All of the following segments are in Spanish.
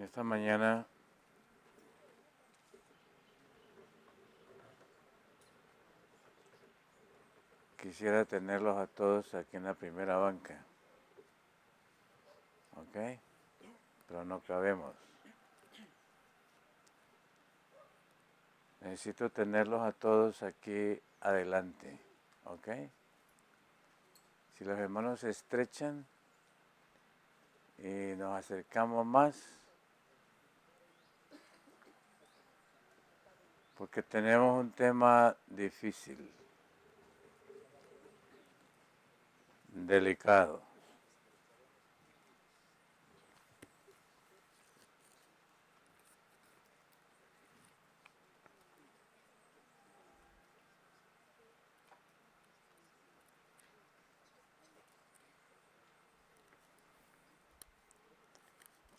Esta mañana quisiera tenerlos a todos aquí en la primera banca, ¿ok? Pero no cabemos. Necesito tenerlos a todos aquí adelante, ¿ok? Si los hermanos se estrechan y nos acercamos más, porque tenemos un tema difícil, delicado.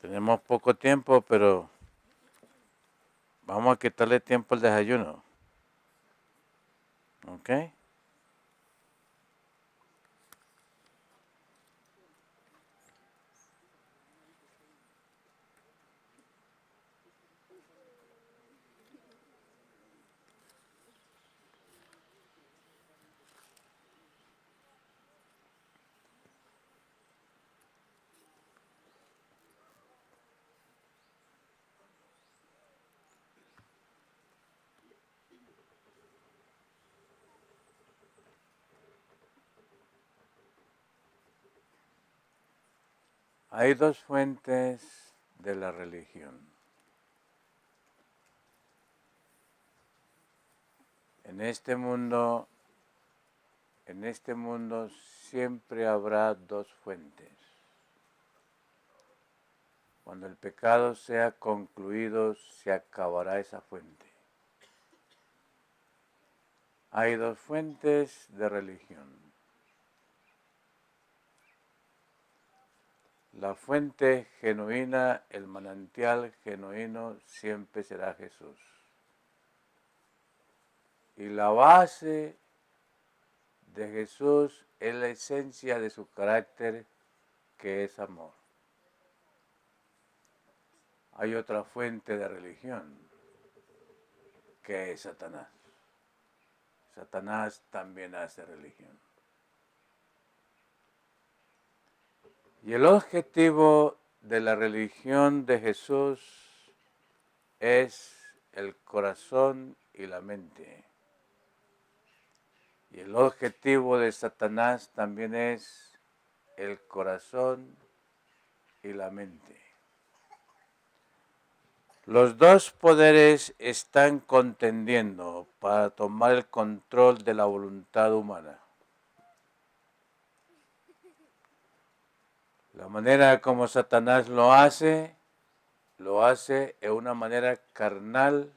Tenemos poco tiempo, pero vamos a quitarle tiempo al desayuno, ¿ok? Hay dos fuentes de la religión. En este mundo siempre habrá dos fuentes. Cuando el pecado sea concluido, se acabará esa fuente. Hay dos fuentes de religión. La fuente genuina, el manantial genuino, siempre será Jesús. Y la base de Jesús es la esencia de su carácter, que es amor. Hay otra fuente de religión, que es Satanás. Satanás también hace religión. Y el objetivo de la religión de Jesús es el corazón y la mente. Y el objetivo de Satanás también es el corazón y la mente. Los dos poderes están contendiendo para tomar el control de la voluntad humana. La manera como Satanás lo hace de una manera carnal,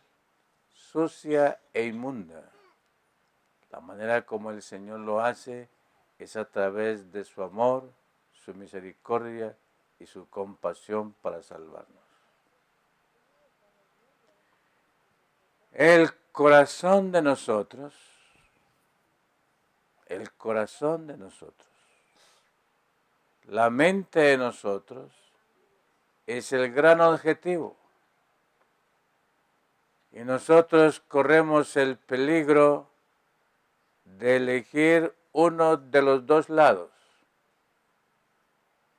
sucia e inmunda. La manera como el Señor lo hace es a través de su amor, su misericordia y su compasión para salvarnos. El corazón de nosotros, la mente de nosotros es el gran objetivo. Y nosotros corremos el peligro de elegir uno de los dos lados.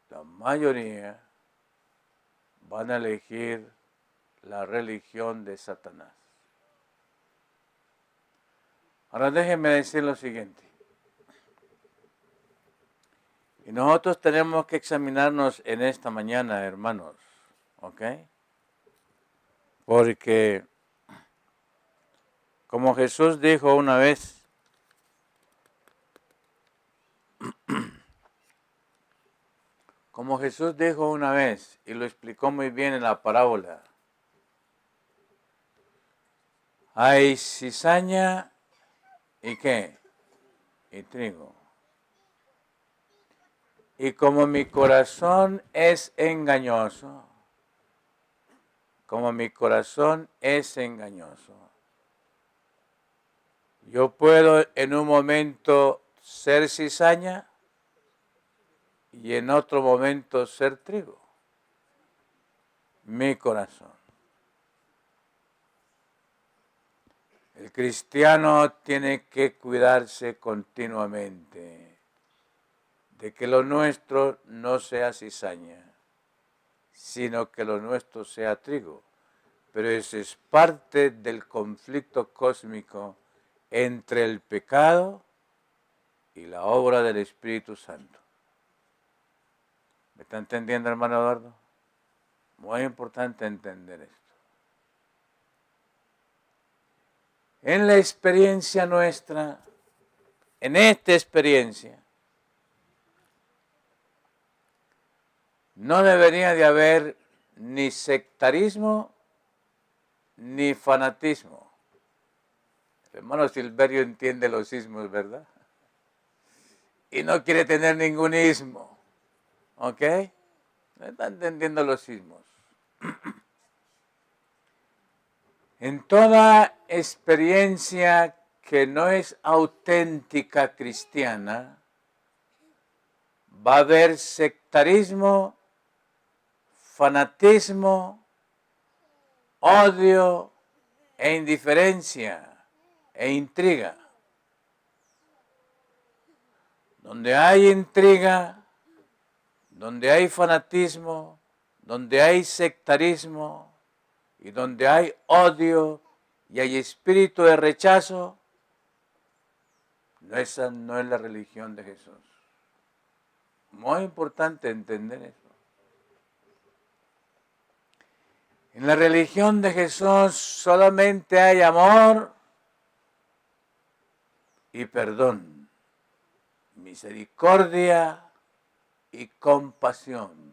La mayoría van a elegir la religión de Satanás. Ahora déjenme decir lo siguiente. Y nosotros tenemos que examinarnos en esta mañana, hermanos, ¿ok? Porque, como Jesús dijo una vez, y lo explicó muy bien en la parábola, hay cizaña y ¿qué? Y trigo. Y como mi corazón es engañoso, yo puedo en un momento ser cizaña y en otro momento ser trigo. mi corazón. El cristiano tiene que cuidarse continuamente de que lo nuestro no sea cizaña, sino que lo nuestro sea trigo. Pero eso es parte del conflicto cósmico entre el pecado y la obra del Espíritu Santo. ¿Me está entendiendo, hermano Eduardo? Muy importante entender esto. En la experiencia nuestra, en esta experiencia, no debería de haber ni sectarismo ni fanatismo. El hermano Silverio entiende los ismos, ¿verdad? Y no quiere tener ningún ismo. ¿Ok? No está entendiendo los ismos. En toda experiencia que no es auténtica cristiana, va a haber sectarismo, fanatismo, odio e indiferencia e intriga. Donde hay intriga, donde hay fanatismo, donde hay sectarismo y donde hay odio y hay espíritu de rechazo, esa no es la religión de Jesús. Muy importante entender eso. En la religión de Jesús solamente hay amor y perdón, misericordia y compasión.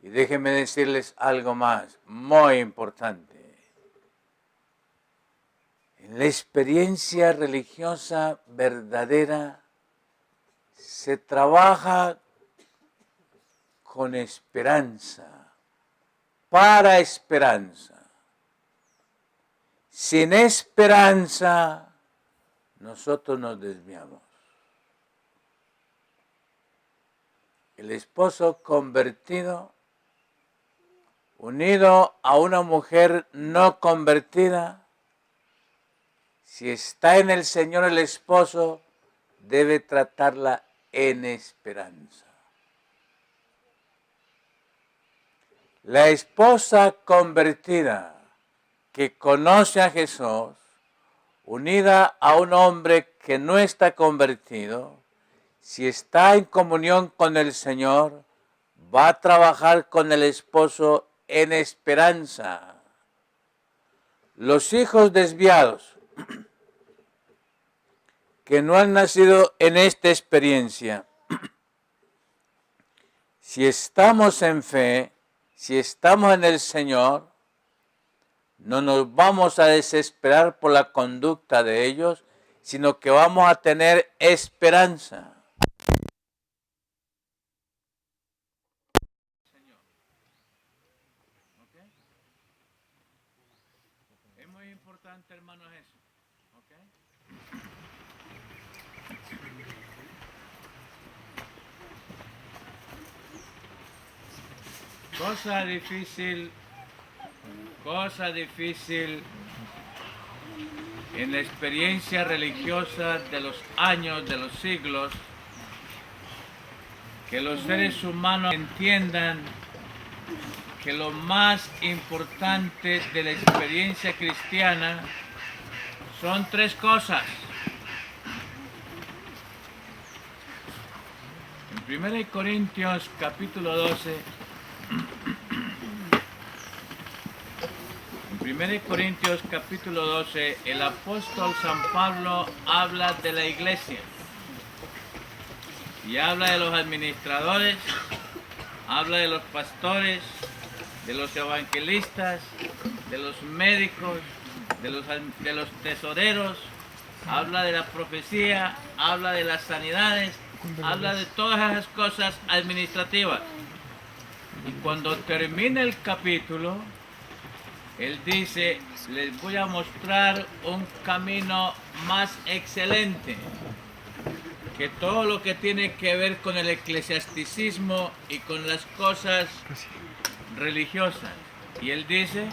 Y déjenme decirles algo más, muy importante. En la experiencia religiosa verdadera se trabaja con esperanza, para esperanza. Sin esperanza, nosotros nos desviamos. El esposo convertido, unido a una mujer no convertida, si está en el Señor el esposo, debe tratarla en esperanza. La esposa convertida que conoce a Jesús, unida a un hombre que no está convertido, si está en comunión con el Señor, va a trabajar con el esposo en esperanza. Los hijos desviados que no han nacido en esta experiencia, si estamos en fe, si estamos en el Señor, no nos vamos a desesperar por la conducta de ellos, sino que vamos a tener esperanza. Es muy importante, hermanos, eso. Cosa difícil en la experiencia religiosa de los años, de los siglos, que los seres humanos entiendan que lo más importante de la experiencia cristiana son tres cosas. En 1 Corintios capítulo 12, en 1 Corintios capítulo 12, el apóstol San Pablo habla de la iglesia y habla de los administradores, habla de los pastores, de los evangelistas, de los médicos, de los tesoreros, habla de la profecía, habla de las sanidades, habla de todas esas cosas administrativas. Y cuando termina el capítulo, él dice, les voy a mostrar un camino más excelente que todo lo que tiene que ver con el eclesiasticismo y con las cosas religiosas. Y él dice,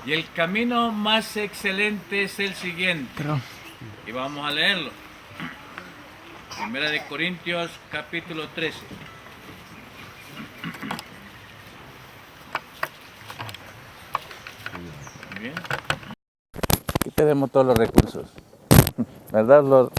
y el camino más excelente es el siguiente. Y vamos a leerlo. Primera de Corintios, capítulo 13. Muy bien. Aquí tenemos todos los recursos. ¿Verdad, Lord?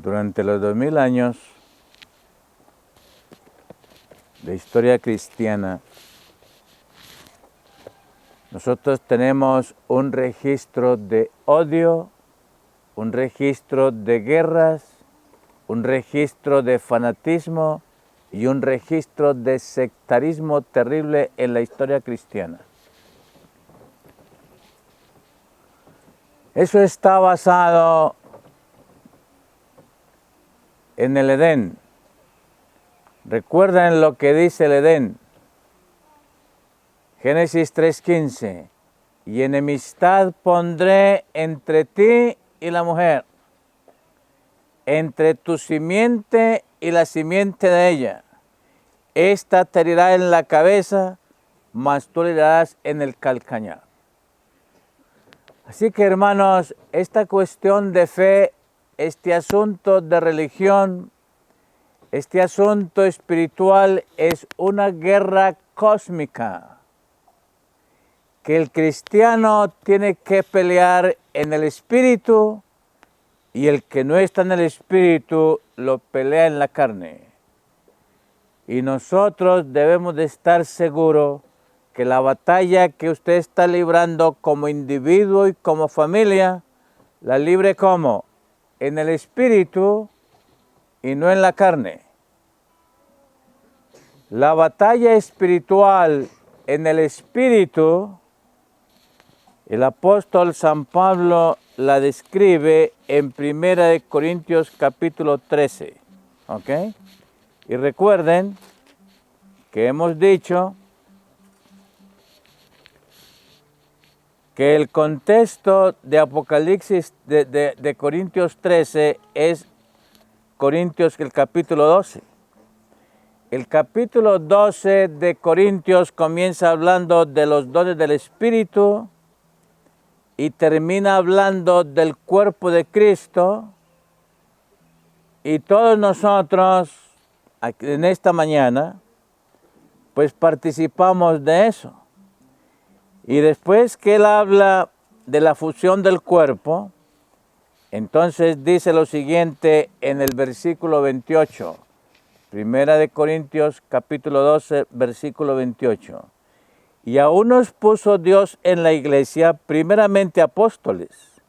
Durante los 2000 años de historia cristiana, nosotros tenemos un registro de odio, un registro de guerras, un registro de fanatismo y un registro de sectarismo terrible en la historia cristiana. Eso está basado en el Edén. Recuerden lo que dice el Edén. Génesis 3:15. Y enemistad pondré entre ti y la mujer, entre tu simiente y la simiente de ella. Esta te herirá en la cabeza, mas tú le darás en el calcañar. Así que, hermanos, esta cuestión de fe, este asunto de religión, este asunto espiritual es una guerra cósmica que el cristiano tiene que pelear en el espíritu, y el que no está en el espíritu lo pelea en la carne. Y nosotros debemos de estar seguros que la batalla que usted está librando como individuo y como familia, la libre como en el espíritu y no en la carne. La batalla espiritual en el espíritu, el apóstol San Pablo la describe en 1 Corintios capítulo 13. ¿Ok? Y recuerden que hemos dicho que el contexto de Apocalipsis de Corintios 13 es Corintios el capítulo 12. El capítulo 12 de Corintios comienza hablando de los dones del Espíritu y termina hablando del cuerpo de Cristo. Y todos nosotros en esta mañana pues participamos de eso. Y después que él habla de la fusión del cuerpo, entonces dice lo siguiente en el versículo 28. Primera de Corintios capítulo 12, versículo 28. Y a unos puso Dios en la iglesia primeramente apóstoles,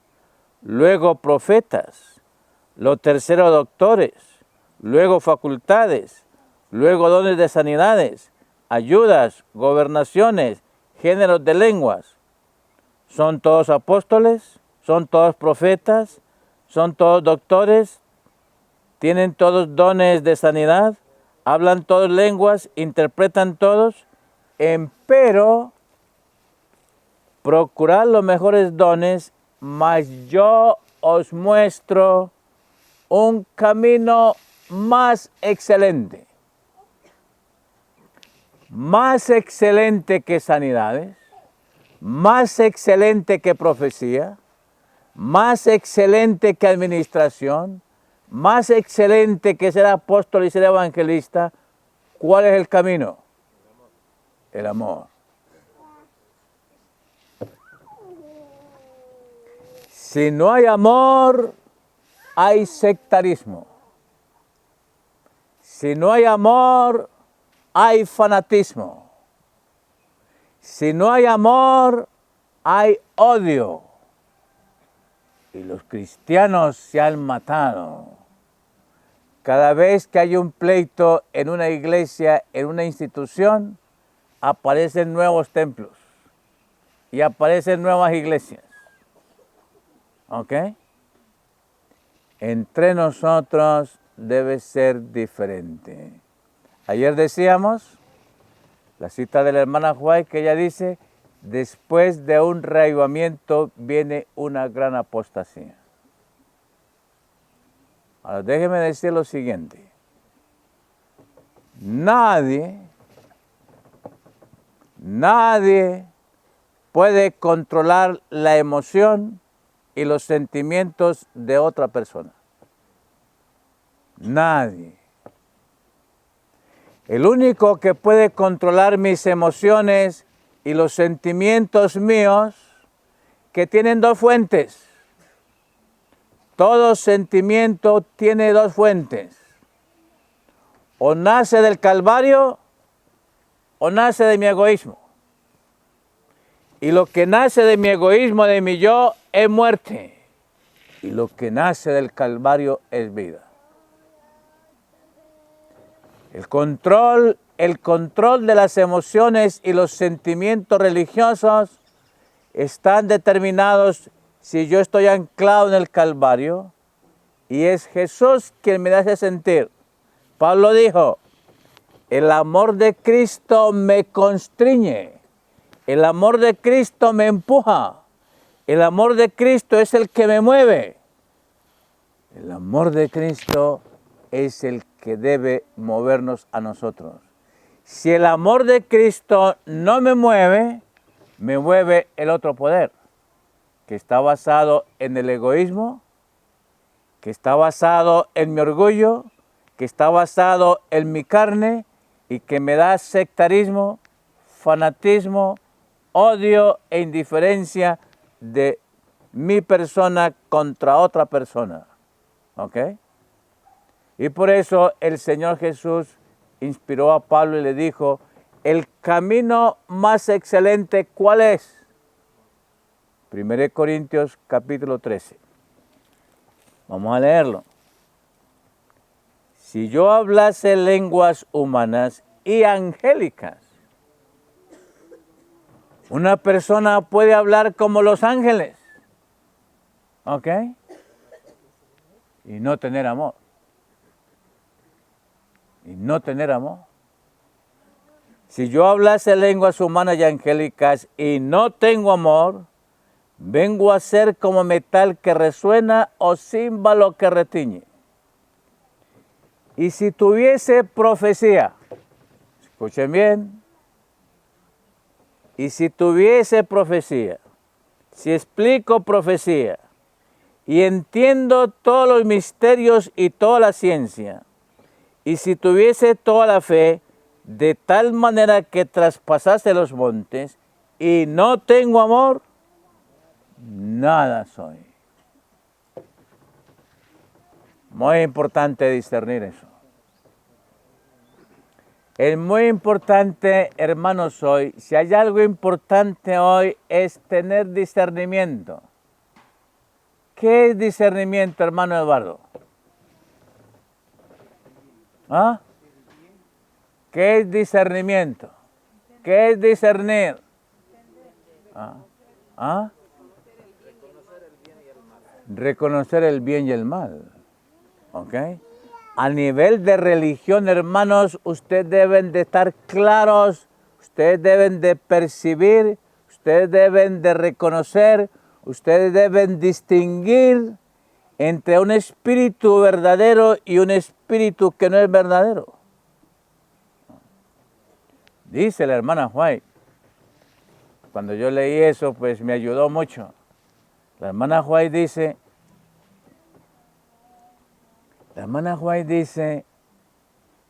luego profetas, lo tercero doctores, luego facultades, luego dones de sanidades, ayudas, gobernaciones, géneros de lenguas. ¿Son todos apóstoles? ¿Son todos profetas? ¿Son todos doctores? ¿Tienen todos dones de sanidad? ¿Hablan todos lenguas? ¿Interpretan todos? Empero, procurad los mejores dones, mas yo os muestro un camino más excelente. Más excelente que sanidades, más excelente que profecía, más excelente que administración, más excelente que ser apóstol y ser evangelista. ¿Cuál es el camino? El amor. Si no hay amor, hay sectarismo. Si no hay amor, hay fanatismo. Si no hay amor, hay odio. Y los cristianos se han matado. Cada vez que hay un pleito en una iglesia, en una institución, aparecen nuevos templos y aparecen nuevas iglesias. ¿Ok? Entre nosotros debe ser diferente. Ayer decíamos, la cita de la hermana White, que ella dice, después de un reavivamiento viene una gran apostasía. Ahora déjeme decir lo siguiente. Nadie puede controlar la emoción y los sentimientos de otra persona. Nadie. El único que puede controlar mis emociones y los sentimientos míos, que tienen dos fuentes. Todo sentimiento tiene dos fuentes. O nace del Calvario o nace de mi egoísmo. Y lo que nace de mi egoísmo, de mi yo, es muerte. Y lo que nace del Calvario es vida. El control de las emociones y los sentimientos religiosos están determinados si yo estoy anclado en el Calvario y es Jesús quien me hace sentir. Pablo dijo, el amor de Cristo me constriñe, el amor de Cristo me empuja, el amor de Cristo es el que me mueve. El amor de Cristo es el que debe movernos a nosotros. Si el amor de Cristo no me mueve el otro poder, que está basado en el egoísmo, que está basado en mi orgullo, que está basado en mi carne y que me da sectarismo, fanatismo, odio e indiferencia de mi persona contra otra persona. ¿Ok? Y por eso el Señor Jesús inspiró a Pablo y le dijo, el camino más excelente, ¿cuál es? 1 Corintios capítulo 13. Vamos a leerlo. Si yo hablase lenguas humanas y angélicas, una persona puede hablar como los ángeles, ¿ok? Y no tener amor. Y no tener amor. Si yo hablase lenguas humanas y angélicas y no tengo amor, vengo a ser como metal que resuena o címbalo que retiñe. Y si tuviese profecía, escuchen bien, y si tuviese profecía, si explico profecía y entiendo todos los misterios y toda la ciencia, y si tuviese toda la fe, de tal manera que traspasase los montes, y no tengo amor, nada soy. Muy importante discernir eso. Es muy importante, hermanos, hoy, si hay algo importante hoy, es tener discernimiento. ¿Qué es discernimiento, hermano Eduardo? ¿Ah? ¿Qué es discernimiento? ¿Qué es discernir? ¿Ah? ¿Ah? Reconocer el bien y el mal. ¿Ok? A nivel de religión, hermanos, ustedes deben de estar claros, ustedes deben de percibir, ustedes deben de reconocer, ustedes deben distinguir entre un espíritu verdadero y un espíritu que no es verdadero. Dice la hermana White, cuando yo leí eso, pues me ayudó mucho. La hermana White dice,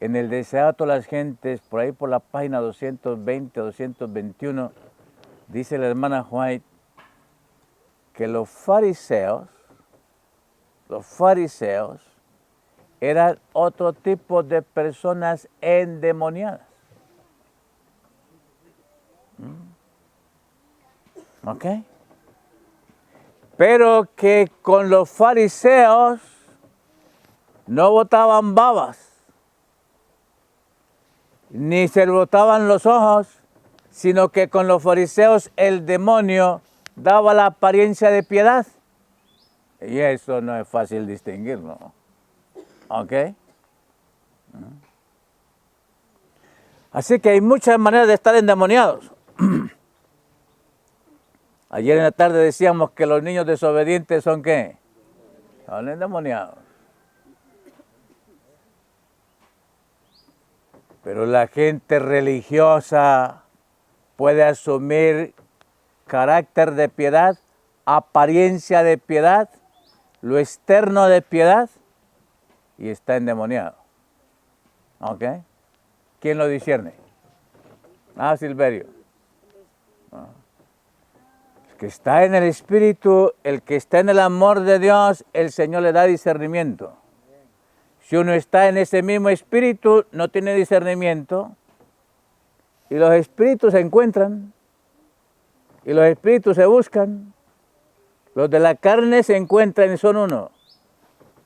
en el deseo de todas las gentes, por ahí por la página 220, 221, dice la hermana White, que los fariseos eran otro tipo de personas endemoniadas. ¿Ok? Pero que con los fariseos no botaban babas, ni se botaban los ojos, sino que con los fariseos el demonio daba la apariencia de piedad. Y eso no es fácil distinguirlo. ¿Ok? Así que hay muchas maneras de estar endemoniados. Ayer en la tarde decíamos que los niños desobedientes son ¿qué? Son endemoniados. Pero la gente religiosa puede asumir carácter de piedad, apariencia de piedad, lo externo de piedad, y está endemoniado. ¿Ok? ¿Quién lo discierne? Silverio. El que está en el Espíritu, el que está en el amor de Dios, el Señor le da discernimiento. Si uno está en ese mismo Espíritu, no tiene discernimiento, y los espíritus se encuentran, y los espíritus se buscan. Los de la carne se encuentran y son uno,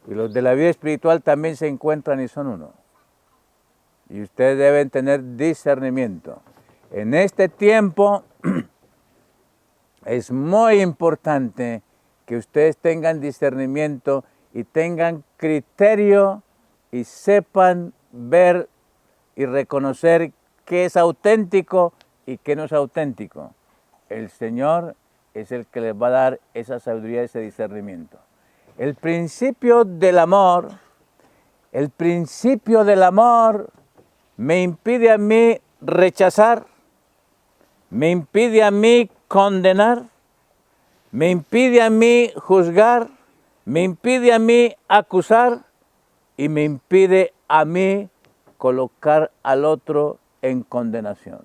y los de la vida espiritual también se encuentran y son uno. Y ustedes deben tener discernimiento. En este tiempo es muy importante que ustedes tengan discernimiento y tengan criterio y sepan ver y reconocer qué es auténtico y qué no es auténtico. El Señor es el que les va a dar esa sabiduría, ese discernimiento. El principio del amor me impide a mí rechazar, me impide a mí condenar, me impide a mí juzgar, me impide a mí acusar y me impide a mí colocar al otro en condenación.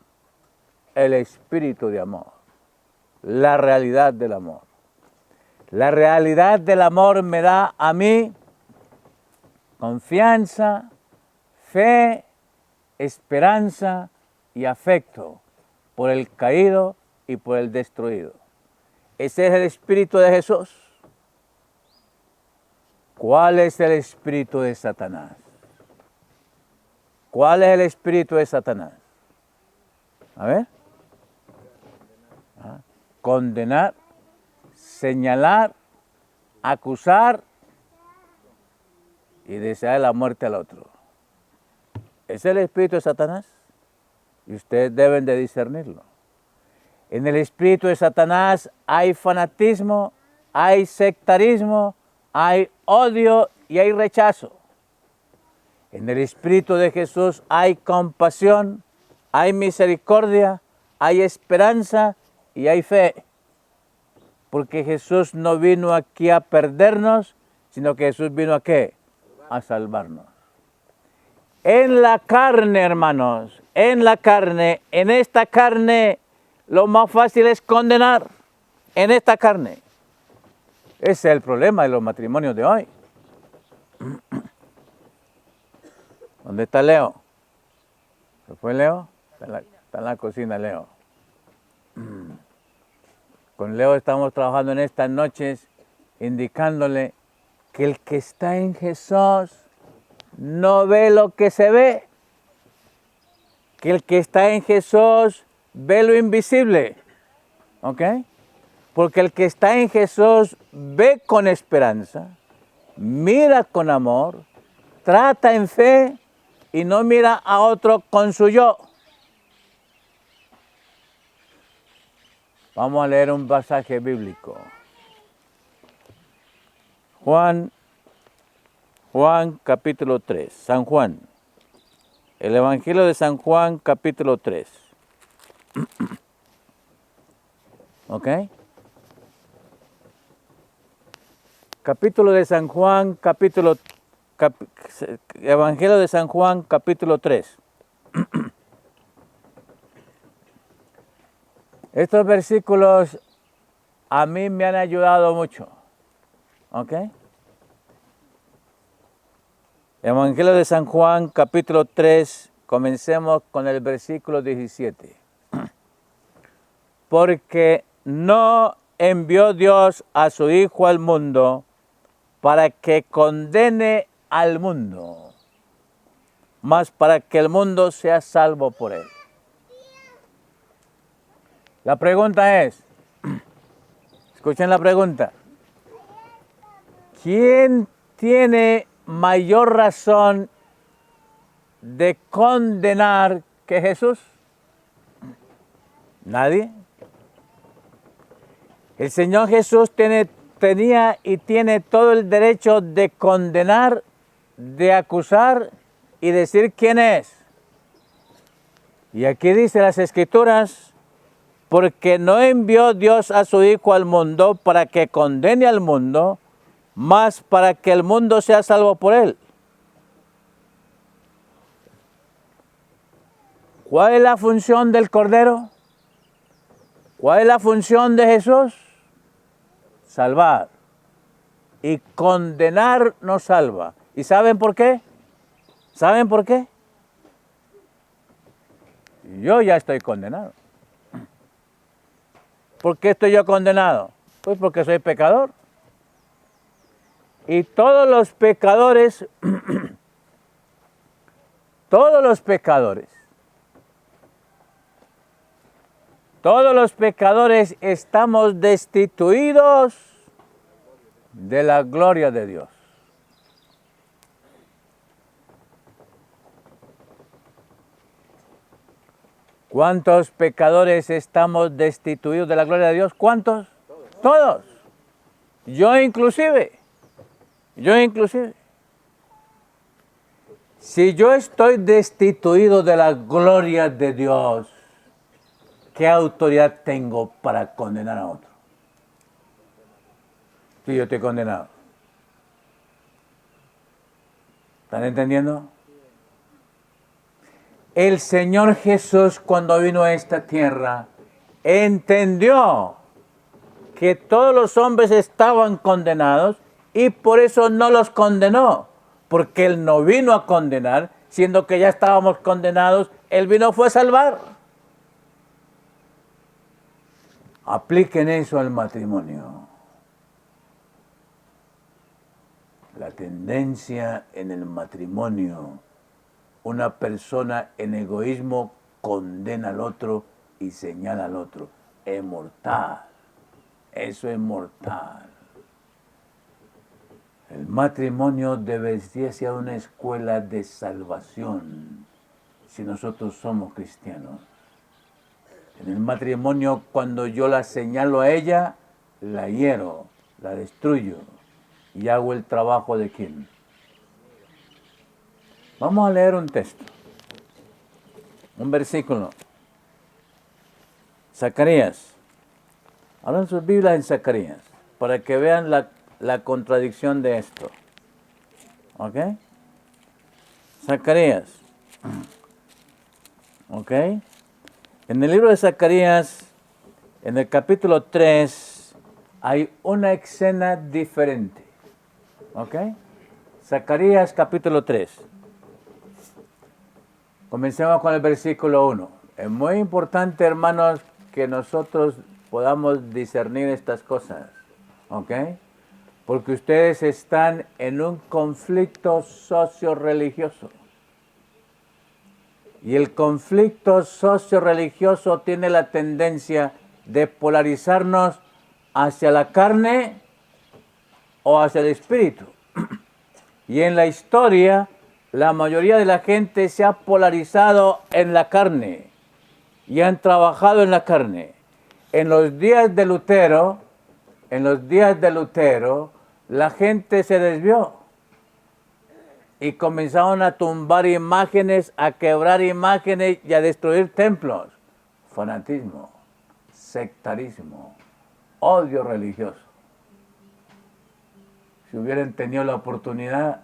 El espíritu de amor, la realidad del amor. La realidad del amor me da a mí confianza, fe, esperanza y afecto por el caído y por el destruido. Ese es el espíritu de Jesús. ¿Cuál es el espíritu de Satanás? ¿Cuál es el espíritu de Satanás? A ver. Condenar, señalar, acusar y desear la muerte al otro. Ese es el espíritu de Satanás y ustedes deben de discernirlo. En el espíritu de Satanás hay fanatismo, hay sectarismo, hay odio y hay rechazo. En el espíritu de Jesús hay compasión, hay misericordia, hay esperanza y hay fe. Porque Jesús no vino aquí a perdernos, sino que Jesús vino a ¿qué? A salvarnos. En la carne, hermanos, en esta carne, lo más fácil es condenar. En esta carne. Ese es el problema de los matrimonios de hoy. ¿Dónde está Leo? ¿Se fue Leo? Está en la cocina Leo. Con Leo estamos trabajando en estas noches, indicándole que el que está en Jesús no ve lo que se ve. Que el que está en Jesús ve lo invisible. ¿Ok? Porque el que está en Jesús ve con esperanza, mira con amor, trata en fe y no mira a otro con su yo. Vamos a leer un pasaje bíblico. Juan capítulo 3, San Juan. El Evangelio de San Juan capítulo 3. ¿Ok? Capítulo de San Juan, Evangelio de San Juan capítulo 3. Estos versículos a mí me han ayudado mucho. ¿Ok? Evangelio de San Juan, capítulo 3, comencemos con el versículo 17. Porque no envió Dios a su Hijo al mundo para que condene al mundo, mas para que el mundo sea salvo por él. La pregunta es, escuchen la pregunta, ¿quién tiene mayor razón de condenar que Jesús? Nadie. El Señor Jesús tenía y tiene todo el derecho de condenar, de acusar y decir quién es. Y aquí dice las Escrituras, porque no envió Dios a su Hijo al mundo para que condene al mundo, mas para que el mundo sea salvo por él. ¿Cuál es la función del Cordero? ¿Cuál es la función de Jesús? Salvar. Y condenar no salva. ¿Y saben por qué? ¿Saben por qué? Yo ya estoy condenado. ¿Por qué estoy yo condenado? Pues porque soy pecador. Y todos los pecadores, todos los pecadores estamos destituidos de la gloria de Dios. ¿Cuántos pecadores estamos destituidos de la gloria de Dios? ¿Cuántos? Todos. Yo inclusive. Si yo estoy destituido de la gloria de Dios, ¿qué autoridad tengo para condenar a otro? Si yo estoy condenado. ¿Están entendiendo? El Señor Jesús, cuando vino a esta tierra, entendió que todos los hombres estaban condenados y por eso no los condenó, porque Él no vino a condenar, siendo que ya estábamos condenados, Él vino fue a salvar. Apliquen eso al matrimonio. La tendencia en el matrimonio, una persona en egoísmo condena al otro y señala al otro. Es mortal. Eso es mortal. El matrimonio debería ser una escuela de salvación si nosotros somos cristianos. En el matrimonio, cuando yo la señalo a ella, la hiero, la destruyo y hago el trabajo de quién. Vamos a leer un texto, un versículo. Zacarías. Abran sus Biblias en Zacarías para que vean la contradicción de esto. ¿Ok? Zacarías. ¿Ok? En el libro de Zacarías, en el capítulo 3, hay una escena diferente. ¿Ok? Zacarías capítulo 3. Comencemos con el versículo 1. Es muy importante, hermanos, que nosotros podamos discernir estas cosas. ¿Ok? Porque ustedes están en un conflicto socio-religioso. Y el conflicto socio-religioso tiene la tendencia de polarizarnos hacia la carne o hacia el espíritu. Y en la historia, la mayoría de la gente se ha polarizado en la carne y han trabajado en la carne. En los días de Lutero, la gente se desvió y comenzaron a tumbar imágenes, a quebrar imágenes y a destruir templos. Fanatismo, sectarismo, odio religioso. Si hubieran tenido la oportunidad,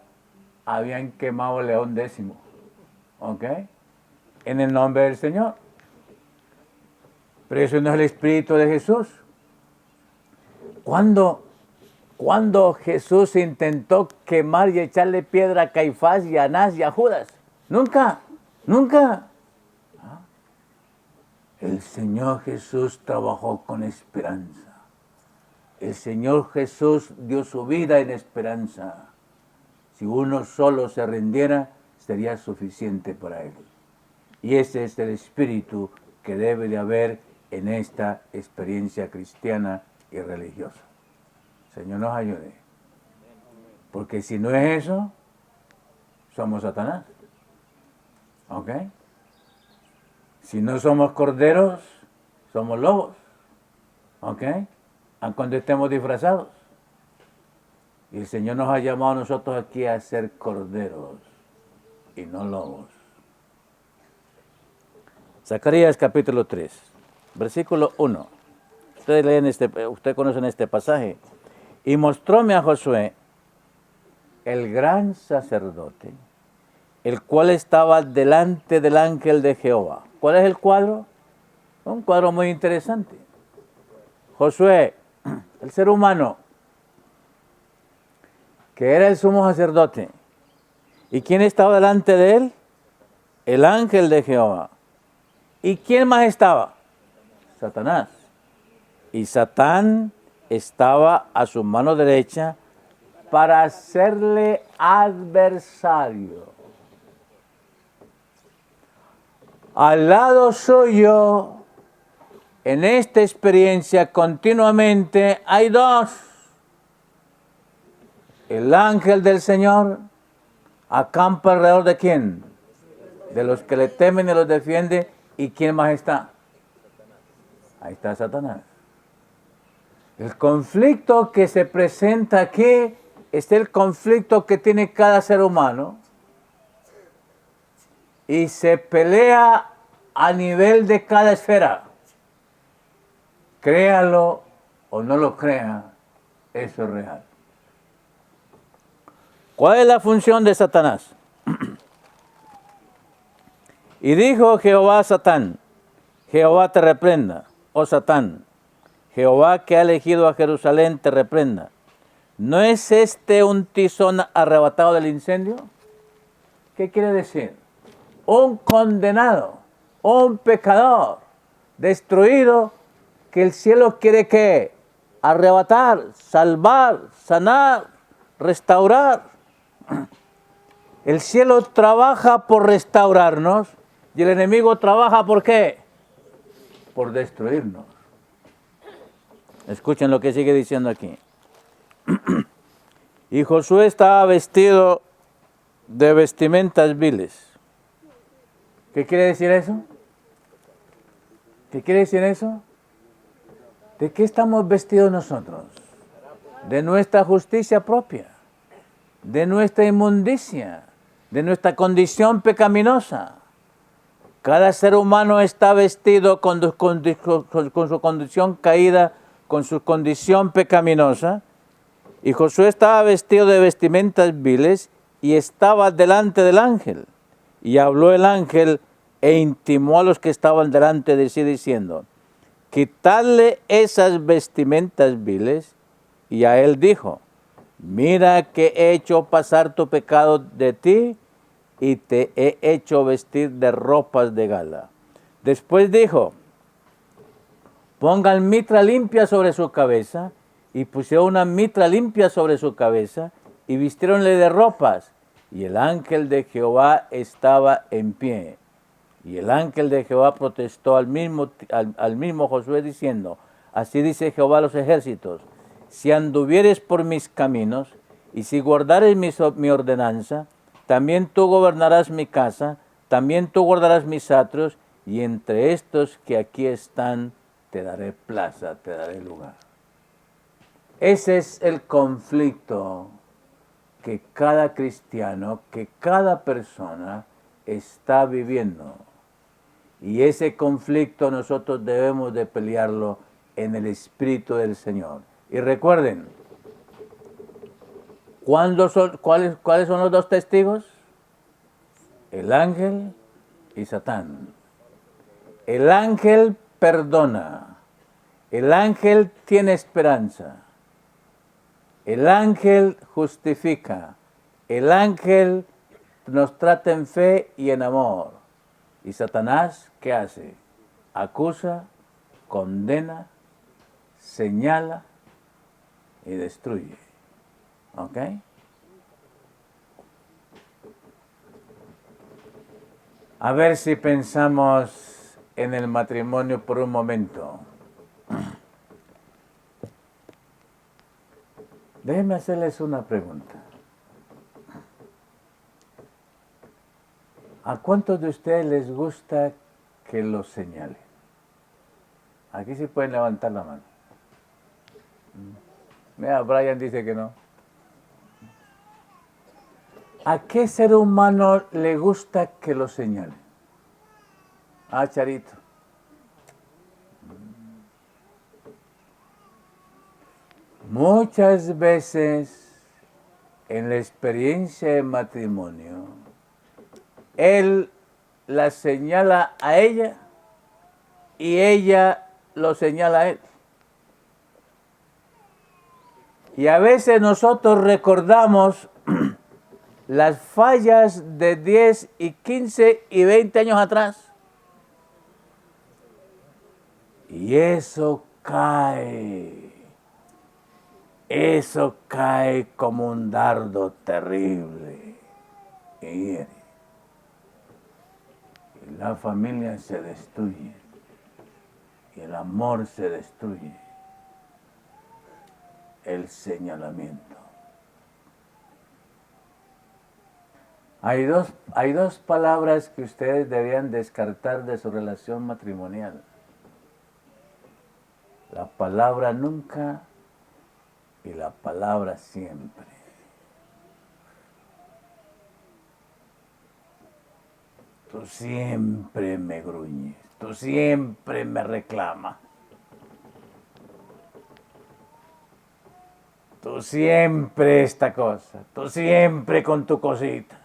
habían quemado León X. ¿Ok? En el nombre del Señor. Pero eso no es el Espíritu de Jesús. ¿Cuándo Jesús intentó quemar y echarle piedra a Caifás y a Anás y a Judas? Nunca, nunca. El Señor Jesús trabajó con esperanza. El Señor Jesús dio su vida en esperanza. Si uno solo se rindiera, sería suficiente para él. Y ese es el espíritu que debe de haber en esta experiencia cristiana y religiosa. Señor nos ayude. Porque si no es eso, somos Satanás. ¿Ok? Si no somos corderos, somos lobos. ¿Ok? Aun cuando estemos disfrazados. Y el Señor nos ha llamado a nosotros aquí a ser corderos y no lobos. Zacarías capítulo 3, versículo 1. Ustedes conocen este pasaje. Y mostróme a Josué, el gran sacerdote, el cual estaba delante del ángel de Jehová. ¿Cuál es el cuadro? Un cuadro muy interesante. Josué, el ser humano, que era el sumo sacerdote. ¿Y quién estaba delante de él? El ángel de Jehová. ¿Y quién más estaba? Satanás. Y Satán estaba a su mano derecha para hacerle adversario. Al lado suyo, en esta experiencia continuamente hay dos. El ángel del Señor acampa alrededor de quién? De los que le temen y los defiende. ¿Y quién más está? Ahí está Satanás. El conflicto que se presenta aquí es el conflicto que tiene cada ser humano y se pelea a nivel de cada esfera. Créalo o no lo crea, eso es real. ¿Cuál es la función de Satanás? Y dijo Jehová a Satán, Jehová te reprenda, oh Satán, Jehová que ha elegido a Jerusalén te reprenda. ¿No es este un tizón arrebatado del incendio? ¿Qué quiere decir? Un condenado, un pecador, destruido, que el cielo quiere ¿qué? Arrebatar, salvar, sanar, restaurar. El cielo trabaja por restaurarnos y el enemigo trabaja ¿por qué? Por destruirnos. Escuchen lo que sigue diciendo aquí. Y Josué estaba vestido de vestimentas viles. ¿Qué quiere decir eso? ¿Qué quiere decir eso? ¿De qué estamos vestidos nosotros? De nuestra justicia propia, de nuestra inmundicia, de nuestra condición pecaminosa. Cada ser humano está vestido con su condición caída, con su condición pecaminosa. Y Josué estaba vestido de vestimentas viles y estaba delante del ángel. Y habló el ángel e intimó a los que estaban delante de sí diciendo, quitadle esas vestimentas viles. Y a él dijo, mira que he hecho pasar tu pecado de ti y te he hecho vestir de ropas de gala. Después dijo, pongan mitra limpia sobre su cabeza, y pusieron una mitra limpia sobre su cabeza, y vistiéronle de ropas. Y el ángel de Jehová estaba en pie. Y el ángel de Jehová protestó al mismo Josué diciendo, así dice Jehová a los ejércitos, si anduvieres por mis caminos, y si guardares mi ordenanza, también tú gobernarás mi casa, también tú guardarás mis atrios, y entre estos que aquí están, te daré plaza, te daré lugar. Ese es el conflicto que cada cristiano, que cada persona está viviendo. Y ese conflicto nosotros debemos de pelearlo en el Espíritu del Señor. Y recuerden, ¿cuáles son los dos testigos? El ángel y Satán. El ángel perdona. El ángel tiene esperanza. El ángel justifica. El ángel nos trata en fe y en amor. ¿Y Satanás qué hace? Acusa, condena, señala y destruye. ¿Ok? A ver si pensamos en el matrimonio por un momento. Déjenme hacerles una pregunta. ¿A cuántos de ustedes les gusta que los señalen? Aquí sí pueden levantar la mano. Mira, Brian dice que no. ¿A qué ser humano le gusta que lo señalen? Ah, Charito. Muchas veces en la experiencia de matrimonio, él la señala a ella y ella lo señala a él. Y a veces nosotros recordamos las fallas de 10 y 15 y 20 años atrás. Y eso cae como un dardo terrible. Y la familia se destruye. Y el amor se destruye. El señalamiento. Hay dos palabras que ustedes deberían descartar de su relación matrimonial. La palabra nunca y la palabra siempre. Tú siempre me gruñes, tú siempre me reclamas. Tú siempre esta cosa, tú siempre con tu cosita.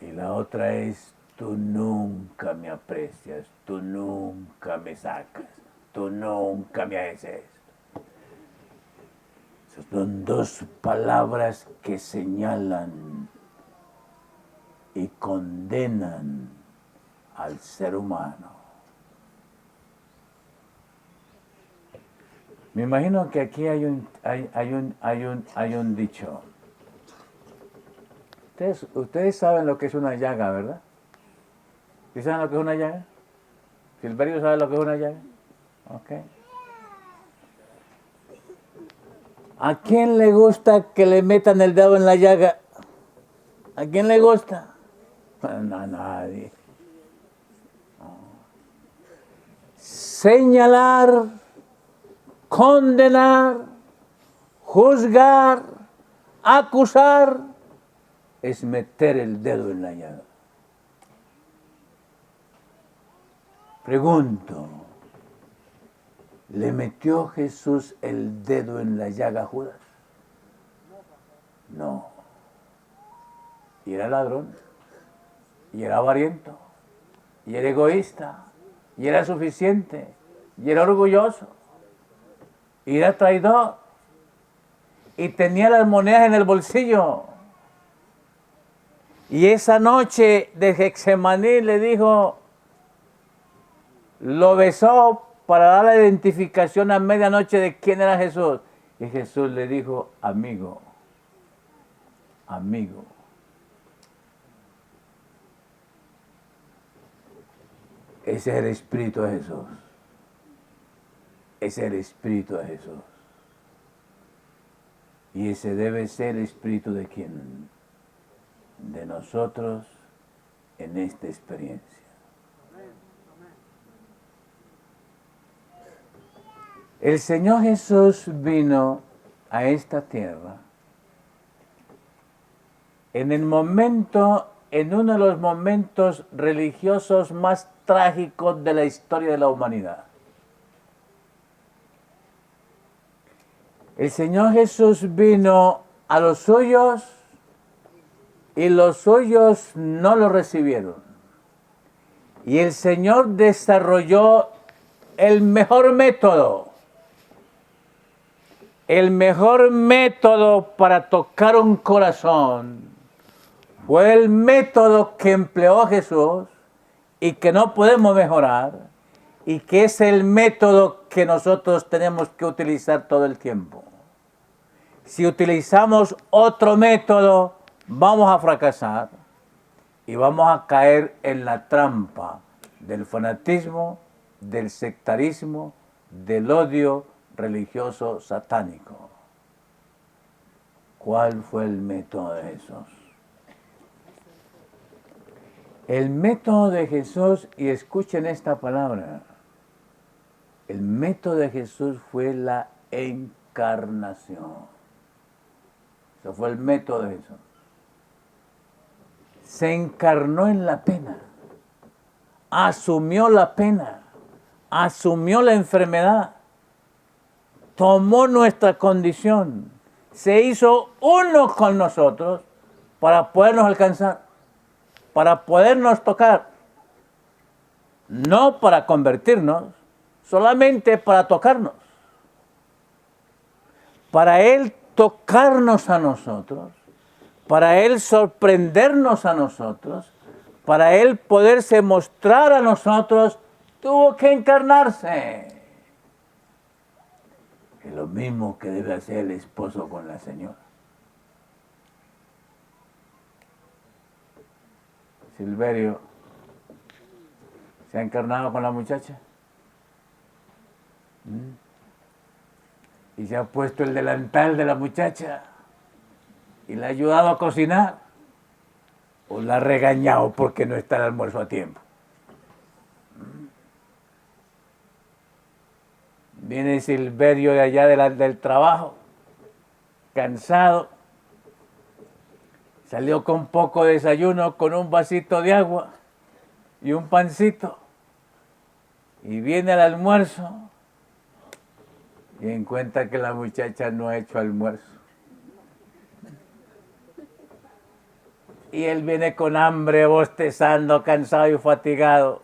Y la otra es, tú nunca me aprecias, tú nunca me sacas, tú nunca me haces esto. Esas son dos palabras que señalan y condenan al ser humano. Me imagino que aquí hay un dicho. Ustedes saben lo que es una llaga, ¿verdad? ¿Sí saben lo que es una llaga? ¿Silverio sabe lo que es una llaga? Ok. ¿A quién le gusta que le metan el dedo en la llaga? ¿A quién le gusta? A nadie. Señalar, condenar, juzgar, acusar, es meter el dedo en la llaga. Pregunto, ¿le metió Jesús el dedo en la llaga a Judas? No. Y era ladrón, y era avariento, y era egoísta, y era suficiente, y era orgulloso, y era traidor, y tenía las monedas en el bolsillo. Y esa noche de Getsemaní le dijo, lo besó para dar la identificación a medianoche de quién era Jesús. Y Jesús le dijo, amigo, amigo. Ese es el Espíritu de Jesús. Ese es el Espíritu de Jesús. Y ese debe ser el Espíritu de quién? De nosotros en esta experiencia. El Señor Jesús vino a esta tierra en uno de los momentos religiosos más trágicos de la historia de la humanidad. El Señor Jesús vino a los suyos y los suyos no lo recibieron. Y el Señor desarrolló el mejor método el mejor método para tocar un corazón fue el método que empleó Jesús y que no podemos mejorar y que es el método que nosotros tenemos que utilizar todo el tiempo. Si utilizamos otro método, vamos a fracasar y vamos a caer en la trampa del fanatismo, del sectarismo, del odio religioso satánico. ¿Cuál fue el método de Jesús? El método de Jesús, y escuchen esta palabra, el método de Jesús fue la encarnación. Eso fue el método de Jesús. Se encarnó en la pena, asumió la pena, asumió la enfermedad, tomó nuestra condición, se hizo uno con nosotros para podernos alcanzar, para podernos tocar, no para convertirnos, solamente para tocarnos, para Él tocarnos a nosotros, para Él sorprendernos a nosotros, para Él poderse mostrar a nosotros, tuvo que encarnarse. Es lo mismo que debe hacer el esposo con la señora. Silverio se ha encarnado con la muchacha y se ha puesto el delantal de la muchacha y la ha ayudado a cocinar o la ha regañado porque no está el almuerzo a tiempo. Viene Silverio de allá del trabajo, cansado, salió con poco desayuno, con un vasito de agua y un pancito, y viene al almuerzo y encuentra que la muchacha no ha hecho almuerzo. Y él viene con hambre, bostezando, cansado y fatigado.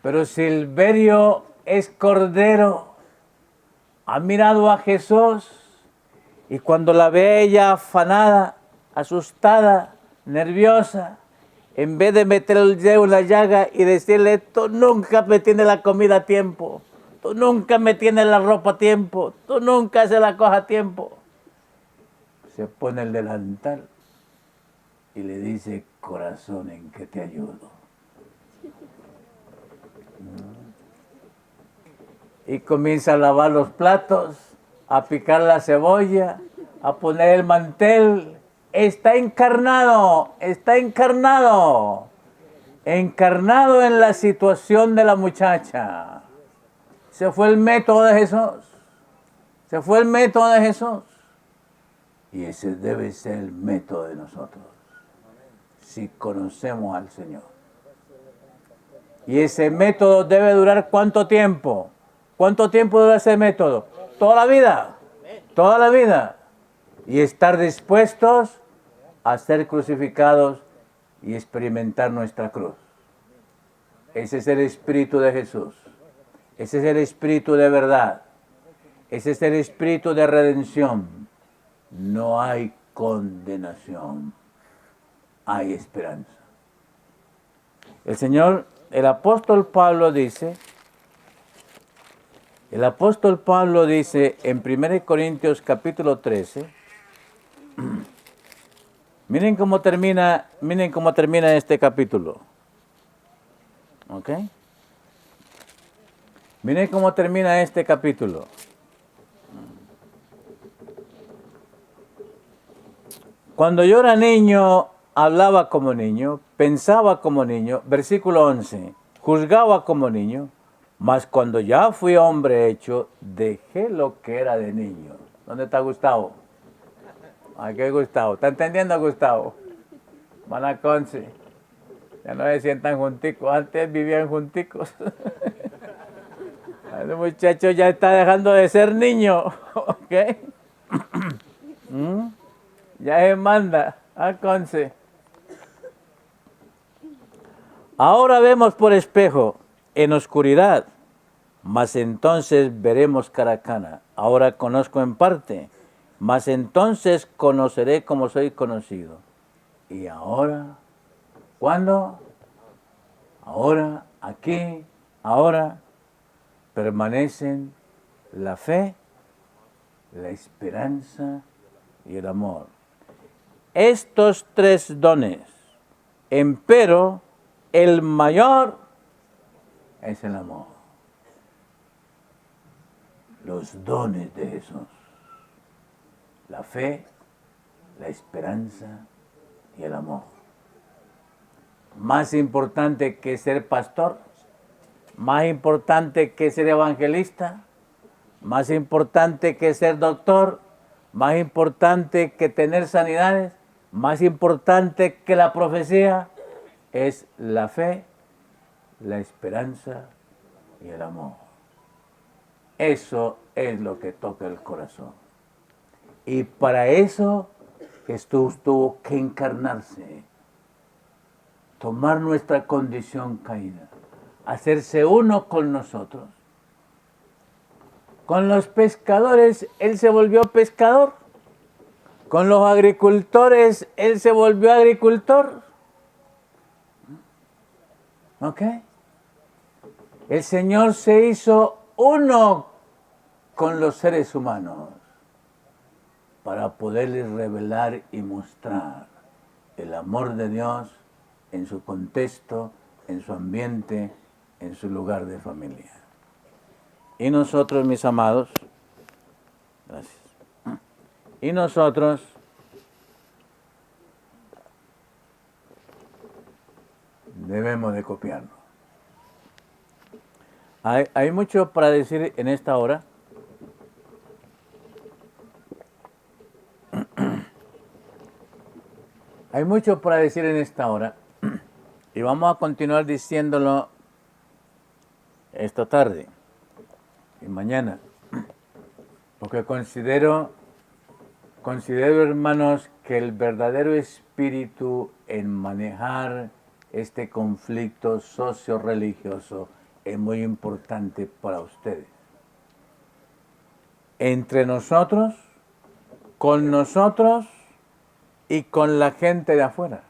Pero Silverio es cordero, ha mirado a Jesús y cuando la ve ella afanada, asustada, nerviosa, en vez de meter el dedo en la llaga y decirle, tú nunca me tienes la comida a tiempo, tú nunca me tienes la ropa a tiempo, tú nunca se la coja a tiempo, se pone el delantal y le dice, corazón, ¿en qué te ayudo? Y comienza a lavar los platos, a picar la cebolla, a poner el mantel. Está encarnado, encarnado en la situación de la muchacha. Se fue el método de Jesús. Se fue el método de Jesús. Y ese debe ser el método de nosotros, si conocemos al Señor. Y ese método debe durar ¿cuánto tiempo? ¿Cuánto tiempo dura ese método? Toda la vida. Toda la vida. Y estar dispuestos a ser crucificados y experimentar nuestra cruz. Ese es el espíritu de Jesús. Ese es el espíritu de verdad. Ese es el espíritu de redención. No hay condenación. Hay esperanza. El apóstol Pablo dice en 1 Corintios capítulo 13, miren cómo termina este capítulo. ¿Ok? Miren cómo termina este capítulo. Cuando yo era niño, hablaba como niño, pensaba como niño, versículo 11, juzgaba como niño, mas cuando ya fui hombre hecho, dejé lo que era de niño. ¿Dónde está Gustavo? Aquí hay Gustavo. ¿Está entendiendo, Gustavo? Van a Conce. Ya no se sientan junticos. Antes vivían junticos. El muchacho ya está dejando de ser niño. ¿Ok? Ya se manda a Conce. Ahora vemos por espejo, en oscuridad, mas entonces veremos cara a cara. Ahora conozco en parte, mas entonces conoceré como soy conocido. Y ahora, ¿cuándo? Ahora, aquí, ahora, permanecen la fe, la esperanza y el amor. Estos tres dones, empero, el mayor es el amor. Los dones de Jesús. La fe, la esperanza y el amor. Más importante que ser pastor, más importante que ser evangelista, más importante que ser doctor, más importante que tener sanidades, más importante que la profecía, es la fe, la esperanza y el amor. Eso es lo que toca el corazón. Y para eso Jesús tuvo que encarnarse, tomar nuestra condición caída, hacerse uno con nosotros. Con los pescadores, Él se volvió pescador. Con los agricultores, Él se volvió agricultor. ¿Ok? El Señor se hizo uno con los seres humanos para poderles revelar y mostrar el amor de Dios en su contexto, en su ambiente, en su lugar de familia. Y nosotros, mis amados, gracias. Y nosotros debemos de copiarlo. Hay mucho para decir en esta hora. Hay mucho para decir en esta hora. Y vamos a continuar diciéndolo esta tarde y mañana. Porque considero, hermanos, que el verdadero espíritu en manejar este conflicto socio-religioso es muy importante para ustedes. Entre nosotros, con nosotros y con la gente de afuera.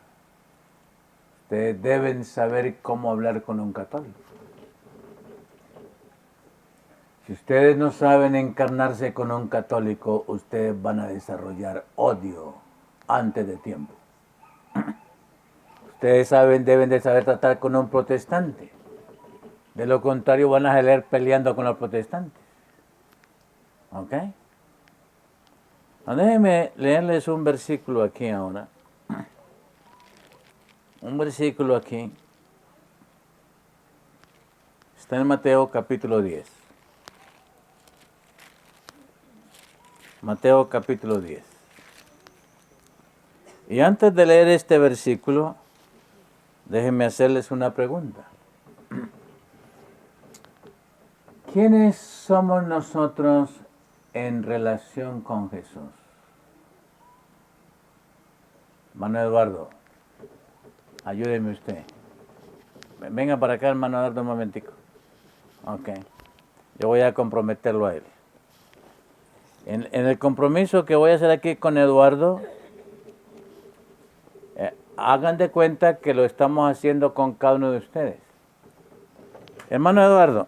Ustedes deben saber cómo hablar con un católico. Si ustedes no saben encarnarse con un católico, ustedes van a desarrollar odio antes de tiempo. Ustedes deben de saber tratar con un protestante. De lo contrario, van a salir peleando con los protestantes. ¿Ok? Déjenme leerles un versículo aquí ahora. Un versículo aquí. Está en Mateo capítulo 10. Mateo capítulo 10. Y antes de leer este versículo, déjenme hacerles una pregunta. ¿Quiénes somos nosotros en relación con Jesús? Hermano Eduardo, ayúdeme usted. Venga para acá, hermano Eduardo, un momentico. Ok. Yo voy a comprometerlo a él. En el compromiso que voy a hacer aquí con Eduardo, hagan de cuenta que lo estamos haciendo con cada uno de ustedes. Hermano Eduardo,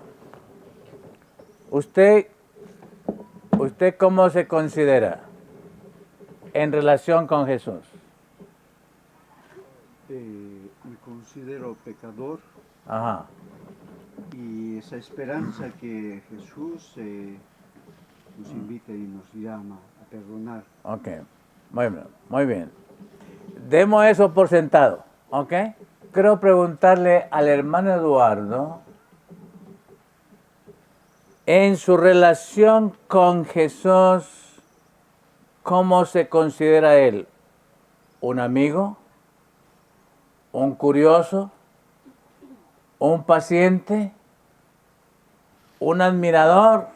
¿usted cómo se considera en relación con Jesús? Me considero pecador. Ajá. Y esa esperanza que Jesús nos invita y nos llama a perdonar. Ok, muy bien. Demos eso por sentado, ¿ok? Quiero preguntarle al hermano Eduardo, en su relación con Jesús, ¿cómo se considera él? ¿Un amigo? ¿Un curioso? ¿Un paciente? ¿Un admirador?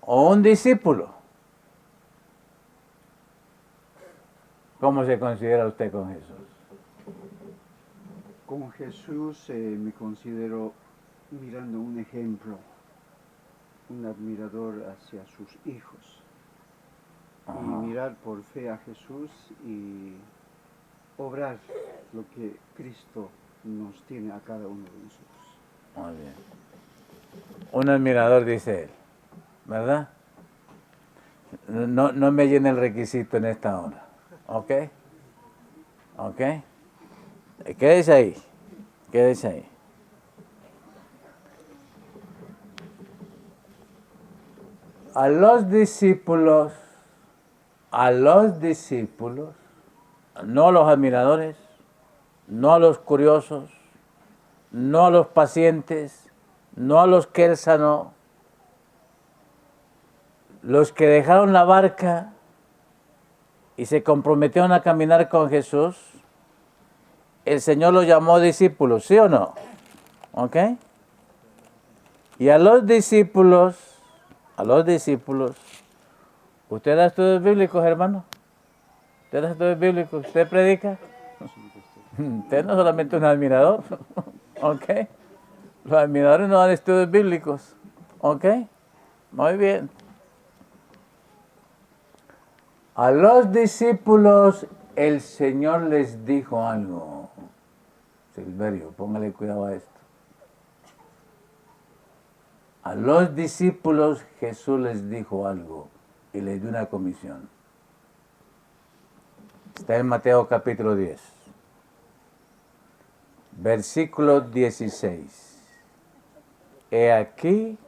¿O un discípulo? ¿Cómo se considera usted con Jesús? Con Jesús me considero mirando un ejemplo, un admirador hacia sus hijos. Ajá. Y mirar por fe a Jesús y obrar lo que Cristo nos tiene a cada uno de nosotros. Muy bien. Un admirador, dice él, ¿verdad? No me llene el requisito en esta hora. ¿Ok? ¿Ok? Quédese ahí. Quédese ahí. A los discípulos, no a los admiradores, no a los curiosos, no a los pacientes, no a los que él sanó, los que dejaron la barca y se comprometieron a caminar con Jesús, el Señor los llamó discípulos, ¿sí o no? ¿Ok? Y a los discípulos, ¿usted da estudios bíblicos, hermano? ¿Usted da estudios bíblicos? ¿Usted predica? Usted no es solamente un admirador, ¿ok? Los admiradores no dan estudios bíblicos, ¿ok? Muy bien. A los discípulos el Señor les dijo algo. Silverio, póngale cuidado a esto. A los discípulos Jesús les dijo algo y les dio una comisión. Está en Mateo capítulo 10, versículo 16. He aquí,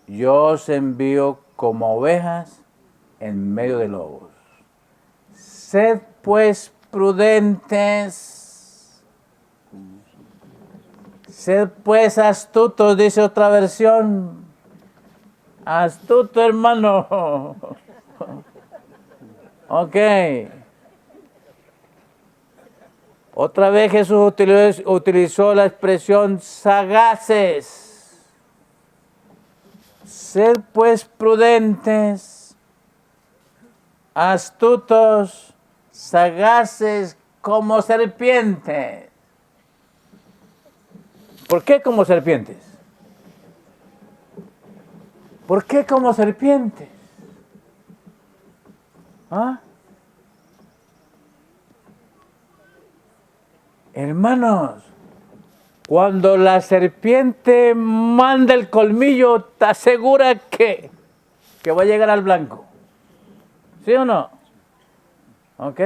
yo os envío como ovejas en medio de lobos. Sed pues prudentes, sed pues astutos, dice otra versión. Astuto, hermano. Ok. Otra vez Jesús utilizó la expresión sagaces. Sed pues prudentes, astutos, sagaces como serpientes. ¿Por qué como serpientes? ¿Por qué como serpientes? ¿Ah? Hermanos, cuando la serpiente manda el colmillo, te asegura que va a llegar al blanco. ¿Sí o no? ¿Ok?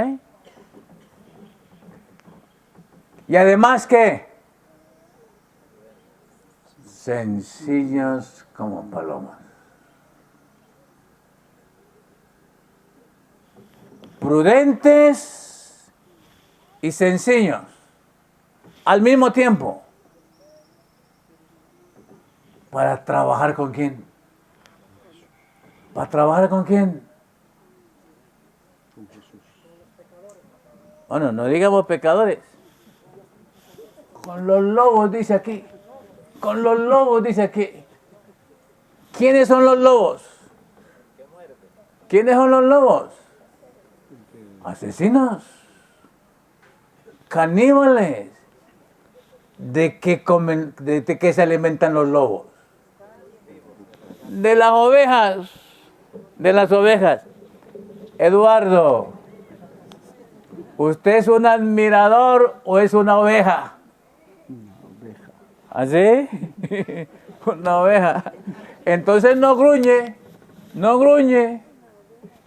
Y además, ¿qué? Sencillos como palomas. Prudentes y sencillos al mismo tiempo. ¿Para trabajar con quién? ¿Para trabajar con quién? Con Jesús. Bueno, no digamos pecadores. Con los lobos, dice aquí. Con los lobos, dice aquí. ¿Quiénes son los lobos? ¿Quiénes son los lobos? Asesinos. Caníbales. ¿De qué se alimentan los lobos? De las ovejas. De las ovejas. Eduardo, ¿usted es un admirador o es una oveja? Una oveja. ¿Así? Una oveja. Entonces no gruñe,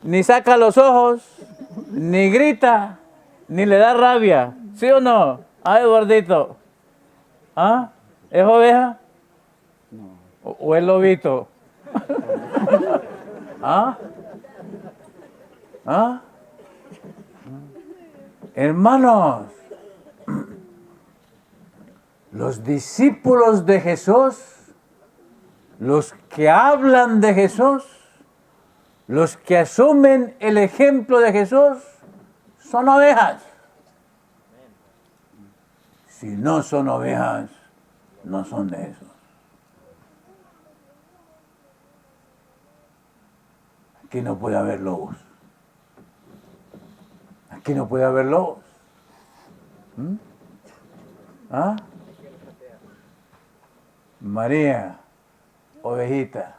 ni saca los ojos, ni grita, ni le da rabia. ¿Sí o no? Ah, Eduardito. ¿Ah? ¿Es oveja? No. ¿O es lobito? ¿Ah? ¿Ah? Hermanos, los discípulos de Jesús, los que hablan de Jesús, los que asumen el ejemplo de Jesús, son ovejas. Si no son ovejas, no son de esos. Aquí no puede haber lobos. Aquí no puede haber lobos. ¿Ah? María, ovejita.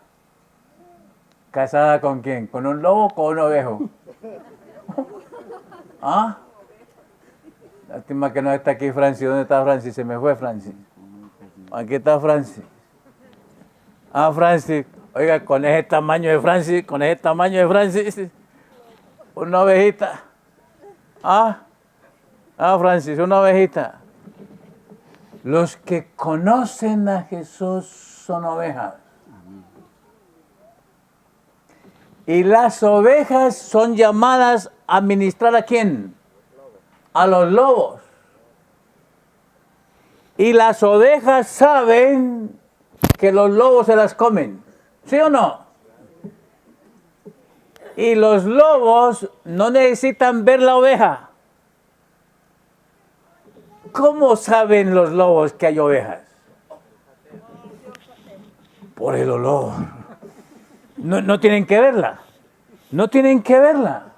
¿Casada con quién? ¿Con un lobo o con un ovejo? ¿Ah? Lástima que no está aquí Francis. ¿Dónde está Francis? Se me fue Francis. Aquí está Francis. Ah, Francis. Oiga, con ese tamaño de Francis, una ovejita. Ah, Francis, una ovejita. Los que conocen a Jesús son ovejas. Y las ovejas son llamadas a ministrar ¿a quién? A los lobos. Y las ovejas saben que los lobos se las comen. ¿Sí o no? Y los lobos no necesitan ver la oveja. ¿Cómo saben los lobos que hay ovejas? Por el olor. No tienen que verla. No tienen que verla.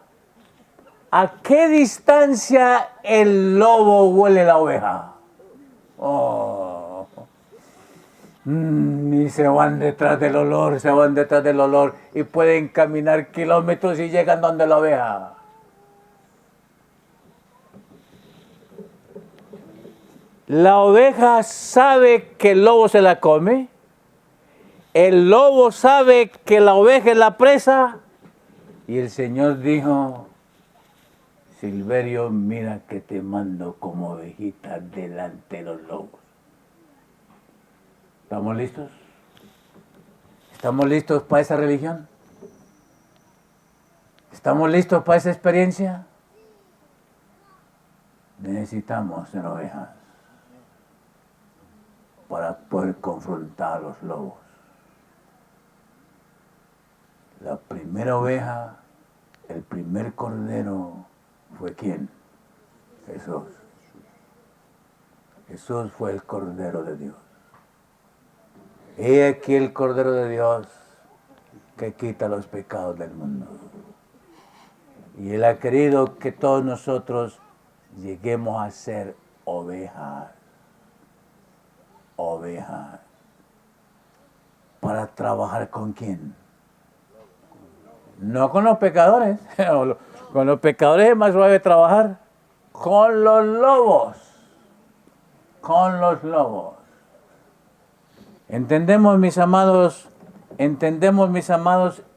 ¿A qué distancia el lobo huele la oveja? Y se van detrás del olor, y pueden caminar kilómetros y llegan donde la oveja. La oveja sabe que el lobo se la come. El lobo sabe que la oveja es la presa. Y el Señor dijo: Silverio, mira que te mando como ovejita delante de los lobos. ¿Estamos listos? ¿Estamos listos para esa religión? ¿Estamos listos para esa experiencia? Necesitamos ser ovejas para poder confrontar a los lobos. La primera oveja, el primer cordero, ¿fue quién? Jesús. Jesús fue el Cordero de Dios. He aquí el Cordero de Dios que quita los pecados del mundo. Y Él ha querido que todos nosotros lleguemos a ser ovejas. Ovejas. ¿Para trabajar con quién? No con los pecadores. Con los pecadores es más suave trabajar. Con los lobos. Con los lobos. ¿Entendemos, mis amados,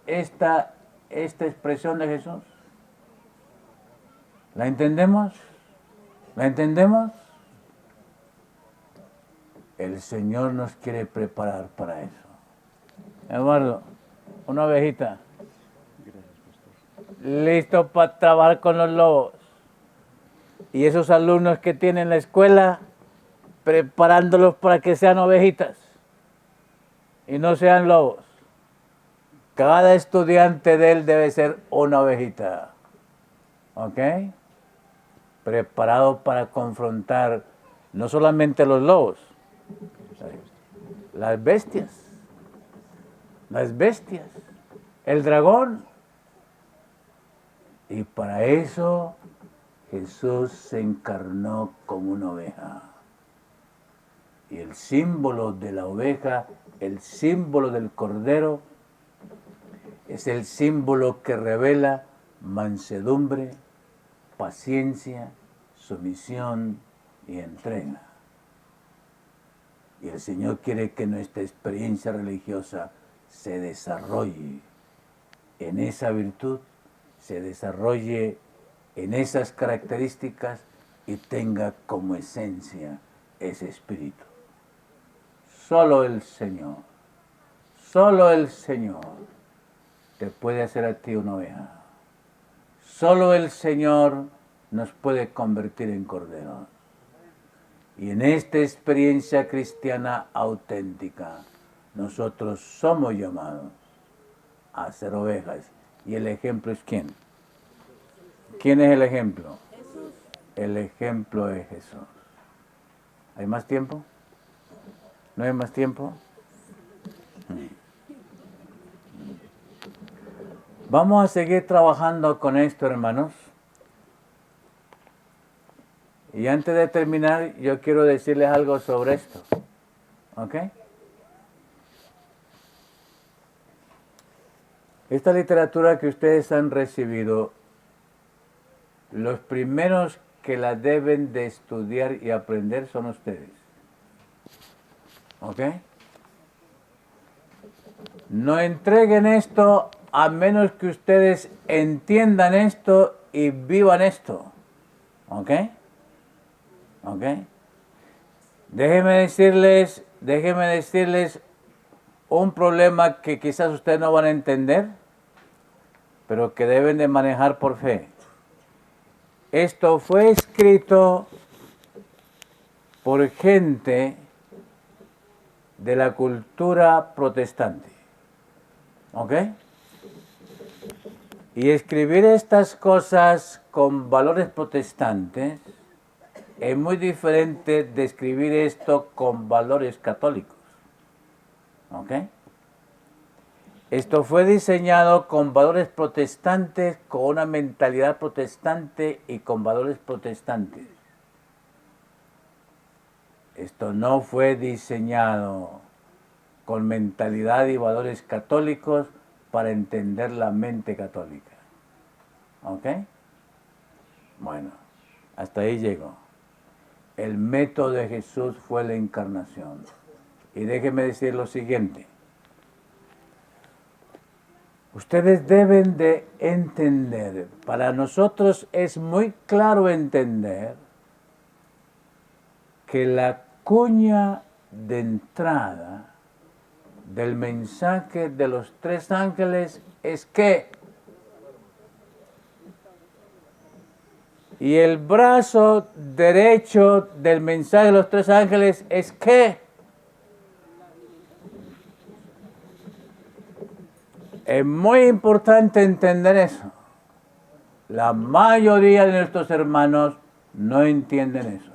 esta expresión de Jesús? ¿La entendemos? ¿La entendemos? El Señor nos quiere preparar para eso. Eduardo, una ovejita. Listo para trabajar con los lobos. Y esos alumnos que tienen la escuela, preparándolos para que sean ovejitas y no sean lobos. Cada estudiante de él debe ser una ovejita. ¿Ok? Preparado para confrontar no solamente los lobos, las bestias, el dragón. Y para eso Jesús se encarnó como una oveja. Y el símbolo de la oveja, el símbolo del cordero, es el símbolo que revela mansedumbre, paciencia, sumisión y entrega. Y el Señor quiere que nuestra experiencia religiosa se desarrolle en esa virtud, se desarrolle en esas características y tenga como esencia ese espíritu. Solo el Señor te puede hacer a ti una oveja. Solo el Señor nos puede convertir en corderos. Y en esta experiencia cristiana auténtica, nosotros somos llamados a ser ovejas. ¿Y el ejemplo es quién? ¿Quién es el ejemplo? Jesús. El ejemplo es Jesús. ¿Hay más tiempo? ¿No hay más tiempo? Vamos a seguir trabajando con esto, hermanos. Y antes de terminar, yo quiero decirles algo sobre esto. ¿Ok? Esta literatura que ustedes han recibido, los primeros que la deben de estudiar y aprender son ustedes. ¿Ok? No entreguen esto a menos que ustedes entiendan esto y vivan esto. ¿Ok? ¿Ok? Déjenme decirles un problema que quizás ustedes no van a entender, pero que deben de manejar por fe. Esto fue escrito por gente de la cultura protestante. ¿Ok? Y escribir estas cosas con valores protestantes es muy diferente de escribir esto con valores católicos. ¿Ok? Esto fue diseñado con valores protestantes, con una mentalidad protestante y con valores protestantes. Esto no fue diseñado con mentalidad y valores católicos para entender la mente católica. ¿Ok? Bueno, hasta ahí llegó. El método de Jesús fue la encarnación. Y déjenme decir lo siguiente. Ustedes deben de entender, para nosotros es muy claro entender que la cuña de entrada del mensaje de los tres ángeles es que, y el brazo derecho del mensaje de los tres ángeles es que, es muy importante entender eso. La mayoría de nuestros hermanos no entienden eso.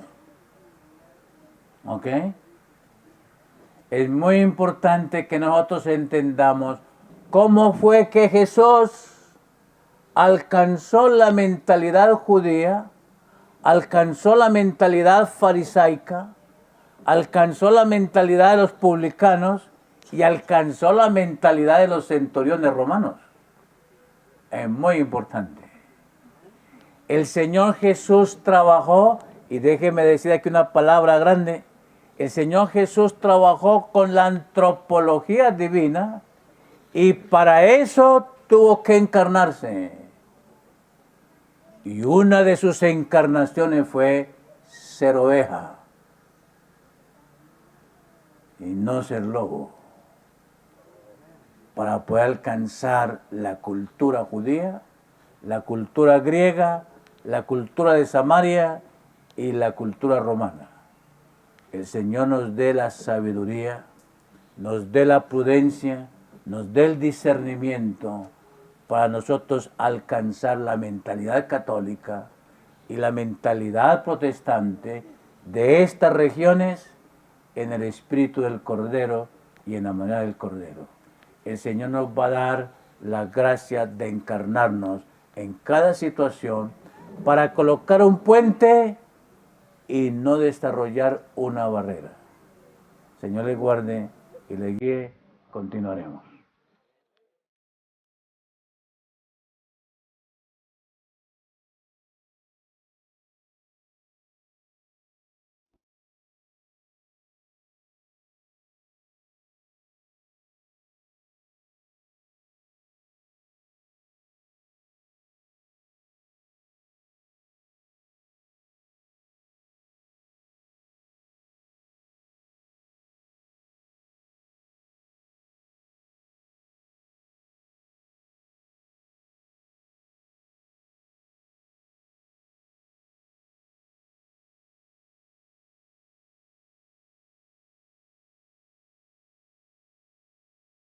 ¿Ok? Es muy importante que nosotros entendamos cómo fue que Jesús alcanzó la mentalidad judía, alcanzó la mentalidad farisaica, alcanzó la mentalidad de los publicanos y alcanzó la mentalidad de los centuriones romanos. Es muy importante. El Señor Jesús trabajó, y déjeme decir aquí una palabra grande, el Señor Jesús trabajó con la antropología divina y para eso tuvo que encarnarse. Y una de sus encarnaciones fue ser oveja y no ser lobo, para poder alcanzar la cultura judía, la cultura griega, la cultura de Samaria y la cultura romana. El Señor nos dé la sabiduría, nos dé la prudencia, nos dé el discernimiento para nosotros alcanzar la mentalidad católica y la mentalidad protestante de estas regiones en el espíritu del Cordero y en la manera del Cordero. El Señor nos va a dar la gracia de encarnarnos en cada situación para colocar un puente y no desarrollar una barrera. Señor le guarde y le guíe. Continuaremos.